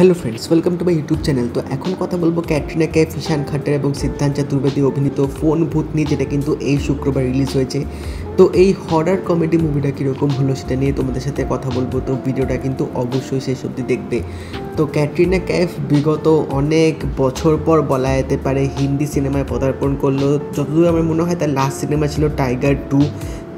Hello friends, welcome to my YouTube channel. तो এখন কথা বলবো ক্যাটরিনা কাইফ, ঈশান খাট্টার এবং সিদ্ধান্ত চতুর্বেদী অভিনীত ফোন ভূত নিয়ে, যেটা কিন্তু এই শুক্রবার রিলিজ হয়েছে। তো এই হরার কমেডি মুভিটা কীরকম হলো সেটা নিয়ে তোমাদের সাথে কথা বলবো। তো ভিডিওটা কিন্তু অবশ্যই শেষ অবধি দেখবে। তো ক্যাটরিনা কাইফ বিগত অনেক বছর পর বলা যেতে পারে হিন্দি সিনেমায় পদার্পণ করলো। যতদূর আমার মনে হয় তার লাস্ট সিনেমা ছিল টাইগার 2।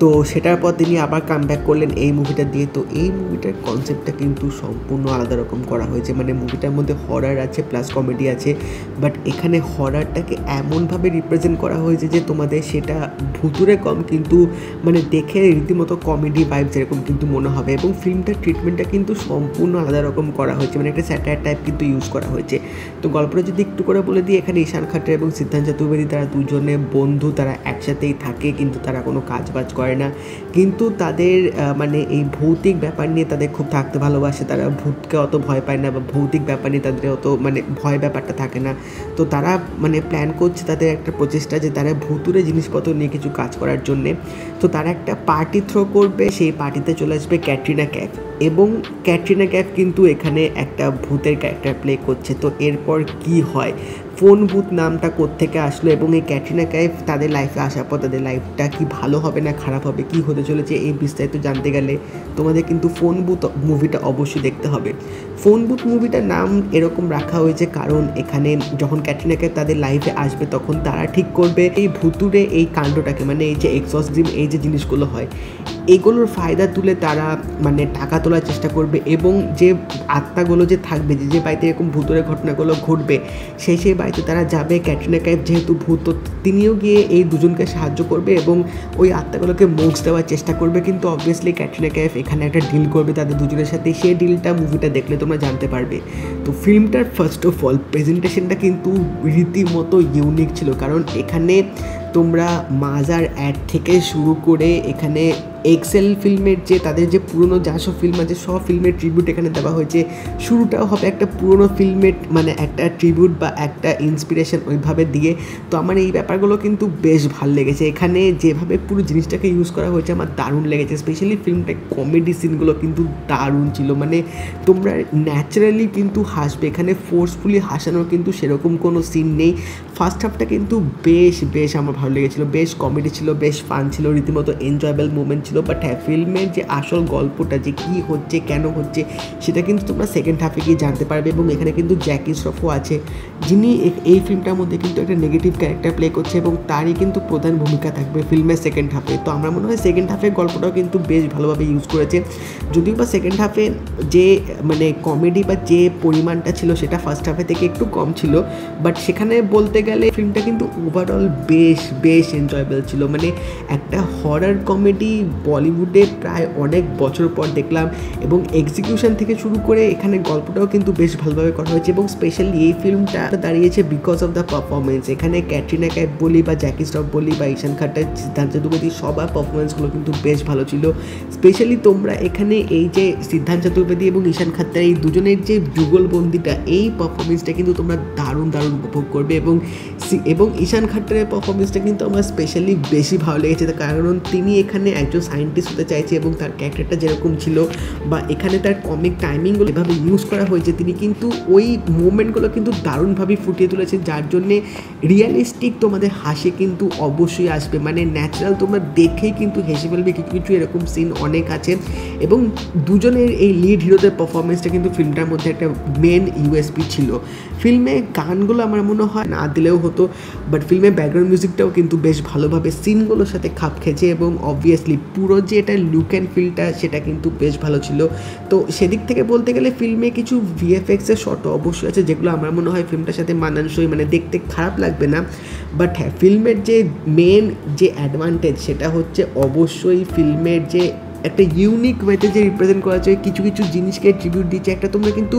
তো সেটার পর তিনি আবার কামব্যাক করলেন এই মুভিটা দিয়ে। তো এই মুভিটার কনসেপ্টটা কিন্তু সম্পূর্ণ আলাদা রকম করা হয়েছে। মানে মুভিটার মধ্যে হরার আছে প্লাস কমেডি আছে, বাট এখানে হরারটাকে এমনভাবে রিপ্রেজেন্ট করা হয়েছে যে তোমাদের সেটা ভুতুরে কম, কিন্তু মানে দেখে রীতিমতো কমেডি ভাইব যেরকম কিন্তু মনে হবে। এবং ফিল্মটার ট্রিটমেন্টটা কিন্তু সম্পূর্ণ আলাদা রকম করা হয়েছে, মানে একটা স্যাটায়ার টাইপ কিন্তু ইউজ করা হয়েছে। তো গল্পটা যদি একটু করে বলে দিই, এখানে ঈশান খাট্টা এবং সিদ্ধান্ত চতুর্বেদী তারা দুজনে বন্ধু, তারা একসাথেই থাকে কিন্তু তারা কোনো কাজ বাজ করে না। কিন্তু তাদের মানে এই ভৌতিক ব্যাপার নিয়ে তাদের খুব থাকতে ভালোবাসে। তারা ভূতকে অত ভয় পায় না বা ভৌতিক ব্যাপার নিয়ে তাদের অত মানে ভয় ব্যাপারটা থাকে না। তো তারা মানে প্ল্যান করছে তাদের একটা প্রচেষ্টা যে তারা ভুতুরে জিনিসপত্র নিয়ে কিছু কাজ করার জন্যে। তো তারা একটা পার্টি থ্রো করবে, সেই পার্টিতে চলে আসবে ক্যাটরিনা কাইফ, এবং ক্যাটরিনা কাইফ কিন্তু এখানে একটা ভূতের ক্যারেক্টার প্লে করছে। তো এরপর কি হয়, ফোন ভূত নামটা কোত্থেকে আসলো, এবং এই ক্যাটরিনা কাইফ তাদের লাইফে আসার পর তাদের লাইফটা কি ভালো হবে না খারাপ হবে, কি হতে চলেছে, এই বিস্তারিত জানতে গেলে তোমাদের কিন্তু ফোন ভূত মুভিটা অবশ্যই দেখতে হবে। ফোন ভূত মুভিটার নাম এরকম রাখা হয়েছে কারণ এখানে যখন ক্যাটরিনা কাইফ তাদের লাইফে আসবে তখন তারা ঠিক করবে এই ভুতুরে এই কাণ্ডটাকে, মানে এই যে এক্সঅর্সিজম, এই যে জিনিসগুলো হয় এগুলোর ফায়দা তুলে তারা মানে টাকা তোলার চেষ্টা করবে। এবং যে আত্মাগুলো যে থাকবে, যে বাড়িতে এরকম ভূতুরে ঘটনাগুলো ঘটবে, সেই বাড়িতে তারা যাবে। ক্যাটরিনা কাইফ যেহেতু ভূত, তিনিও গিয়ে এই দুজনকে সাহায্য করবে এবং ওই আত্মাগুলোকে মোক্স দেওয়ার চেষ্টা করবে। কিন্তু অবভিয়াসলি ক্যাটরিনা কাইফ এখানে একটা ডিল করবে তাদের দুজনের সাথে, সেই ডিলটা মুভিটা দেখলে তোমরা জানতে পারবে। তো ফিল্মটার ফার্স্ট অফ অল প্রেজেন্টেশনটা কিন্তু রীতিমতো ইউনিক ছিল, কারণ এখানে তোমরা মাজার অ্যাড থেকে শুরু করে এখানে এক্সেল ফিল্মের যে তাদের যে পুরনো যা সব ফিল্ম আছে সব ফিল্মের ট্রিবিউট এখানে দেওয়া হয়েছে। শুরুটাও হবে একটা পুরনো ফিল্মের মানে একটা ট্রিবিউট বা একটা ইন্সপিরেশন ওইভাবে দিয়ে। তো আমার এই ব্যাপারগুলো কিন্তু বেশ ভালো লেগেছে। এখানে যেভাবে পুরো জিনিসটাকে ইউজ করা হয়েছে আমার দারুণ লেগেছে। স্পেশালি ফিল্মটা কমেডি সিনগুলো কিন্তু দারুণ ছিল, মানে তোমরা ন্যাচারালি কিন্তু হাসবে। এখানে ফোর্সফুলি হাসানোর কিন্তু সেরকম কোনো সিন নেই। ফার্স্ট হাফটা কিন্তু বেশ আমার ভালো লেগেছিলো, বেশ কমেডি ছিল, বেশ ফান ছিল, রীতিমতো এনজয়েবল মুভমেন্ট ছিল। বাট হ্যাঁ, ফিল্মের যে আসল গল্পটা যে কী হচ্ছে কেন হচ্ছে সেটা কিন্তু তোমরা সেকেন্ড হাফে গিয়ে জানতে পারবে। এবং এখানে কিন্তু জ্যাকি শ্রফও আছে, যিনি এই ফিল্মটার মধ্যে কিন্তু একটা নেগেটিভ ক্যারেক্টার প্লে করছে এবং তারই কিন্তু প্রধান ভূমিকা থাকবে ফিল্মের সেকেন্ড হাফে। তো আমার মনে হয় সেকেন্ড হাফের গল্পটাও কিন্তু বেশ ভালোভাবে ইউজ করেছে, যদিও বা সেকেন্ড হাফে যে মানে কমেডি বা যে পরিমাণটা ছিল সেটা ফার্স্ট হাফে থেকে একটু কম ছিল। বাট সেখানে বলতে গেলে ফিল্মটা কিন্তু ওভারঅল বেশ এনজয়েবল ছিল। মানে একটা হরার কমেডি বলিউডে প্রায় অনেক বছর পর দেখলাম, এবং এক্সিকিউশন থেকে শুরু করে এখানে গল্পটাও কিন্তু বেশ ভালোভাবে করা হয়েছে। এবং স্পেশালি এই ফিল্মটা দাঁড়িয়েছে বিকজ অফ দ্য পারফরমেন্স। এখানে ক্যাটরিনা কাইফ বলি বা জ্যাকি শ্রফ বলি বা ঈশান খাট্টা, সিদ্ধান্ত চতুর্বেদী সবার পারফরমেন্সগুলো কিন্তু বেশ ভালো ছিল। স্পেশালি তোমরা এখানে এই যে সিদ্ধান্ত চতুর্বেদী এবং ঈশান খাট্টার এই দুজনের যে যুগলবন্দিটা, এই পারফরমেন্সটা কিন্তু তোমরা দারুণ উপভোগ করবে। এবং ঈশান খাট্টার পারফরমেন্সটা কিন্তু আমার স্পেশালি বেশি ভালো লেগেছে, কারণ তিনি এখানে একজন সায়েন্টিস্ট হতে চাইছে এবং তার ক্যারেক্টারটা যেরকম ছিল বা এখানে তার কমিক টাইমিংগুলো এভাবে ইউজ করা হয়েছে, তিনি কিন্তু ওই মুভমেন্টগুলো কিন্তু দারুণভাবে ফুটিয়ে তুলেছেন, যার জন্যে রিয়েলিস্টিক তোমাদের হাসি কিন্তু অবশ্যই আসবে। মানে ন্যাচারাল তোমরা দেখেই কিন্তু হেসে ফেলবে। কিছু এরকম সিন অনেক আছে। এবং দুজনের এই লিড হিরোদের পারফরমেন্সটা কিন্তু ফিল্মটার মধ্যে একটা মেন ইউএসপি ছিল। ফিল্মে গানগুলো আমার মনে হয় না দিলেও হতো, বাট ফিল্মের ব্যাকগ্রাউন্ড মিউজিকটাও কিন্তু বেশ ভালোভাবে সিনগুলোর সাথে খাপ খেয়েছে। এবং অবভিয়াসলি পুরো যে এটা লুক অ্যান্ড ফিলটা সেটা কিন্তু বেশ ভালো ছিল। তো সেদিক থেকে বলতে গেলে ফিল্মে কিছু ভিএফএক্সের শট অবশ্যই আছে যেগুলো আমার মনে হয় ফিল্মটার সাথে মানানসই, মানে দেখতে খারাপ লাগবে না। বাট হ্যাঁ, ফিল্মের যে মেন যে অ্যাডভান্টেজ সেটা হচ্ছে অবশ্যই ফিল্মের যে একটা ইউনিক ওয়েতে যে রিপ্রেজেন্ট করা যায়, কিছু জিনিসকে ট্রিবিউট দিচ্ছে। একটা তোমরা কিন্তু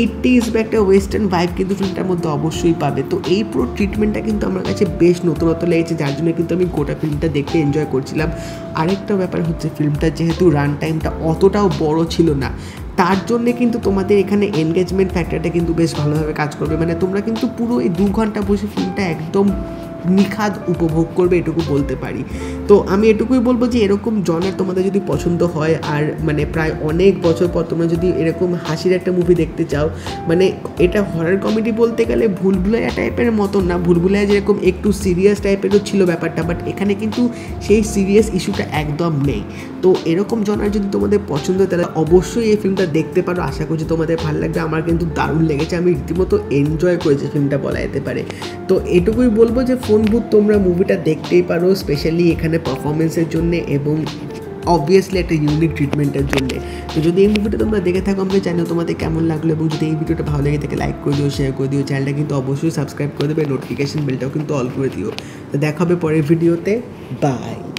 80s বা একটা ওয়েস্টার্ন ভাইব কিন্তু ফিল্মটার মধ্যে অবশ্যই পাবে। তো এই পুরো ট্রিটমেন্টটা কিন্তু আমার কাছে বেশ নতুনত্ব লেগেছে, যার জন্য কিন্তু আমি গোটা ফিল্মটা দেখে এনজয় করছিলাম। আরেকটা ব্যাপার হচ্ছে ফিল্মটা যেহেতু রান টাইমটা অতটাও বড় ছিল না, তার জন্যে কিন্তু তোমাদের এখানে এনগেজমেন্ট ফ্যাক্টরটা কিন্তু বেশ ভালোভাবে কাজ করবে। মানে তোমরা কিন্তু পুরো এই 2 ঘন্টা বসে ফিল্মটা একদম নিখাদ উপভোগ করবে, এটুকু বলতে পারি। তো আমি এটুকুই বলবো যে এরকম জনার তোমাদের যদি পছন্দ হয়, আর মানে প্রায় অনেক বছর পর তোমরা যদি এরকম হাসির একটা মুভি দেখতে চাও, মানে এটা হরর কমেডি বলতে গেলে ভুলভুলাইয়া টাইপের মতন না, ভুলভুলাইয়া যেরকম একটু সিরিয়াস টাইপেরও ছিল ব্যাপারটা, বাট এখানে কিন্তু সেই সিরিয়াস ইস্যুটা একদম নেই। তো এরকম জনার যদি তোমাদের পছন্দ হয় তাহলে অবশ্যই এই ফিল্মটা দেখতে পারো, আশা করছি তোমাদের ভালো লাগবে। আমার কিন্তু দারুণ লেগেছে, আমি রীতিমতো এনজয় করেছি ফিল্মটা বলা যেতে পারে। তো এটুকুই বলবো যে ফোন ভূত তোমরা মুভিটা দেখতেই পারো, স্পেশালি এখানে পারফরমেন্সের জন্যে এবং অবভিয়াসলি একটা ইউনিক ট্রিটমেন্টের জন্য। তো যদি এই মুভিটা তোমরা দেখে থাকো আমাকে জানিও তোমাদের কেমন লাগলো, এবং যদি এই ভিডিওটা ভালো লেগে থাকে লাইক করে দিও, শেয়ার করে দিও, চ্যানেলটা কিন্তু অবশ্যই সাবস্ক্রাইব করে দেবে, নোটিফিকেশন বেলটাও কিন্তু অল করে দিও। তো দেখা হবে পরের ভিডিওতে, বাই।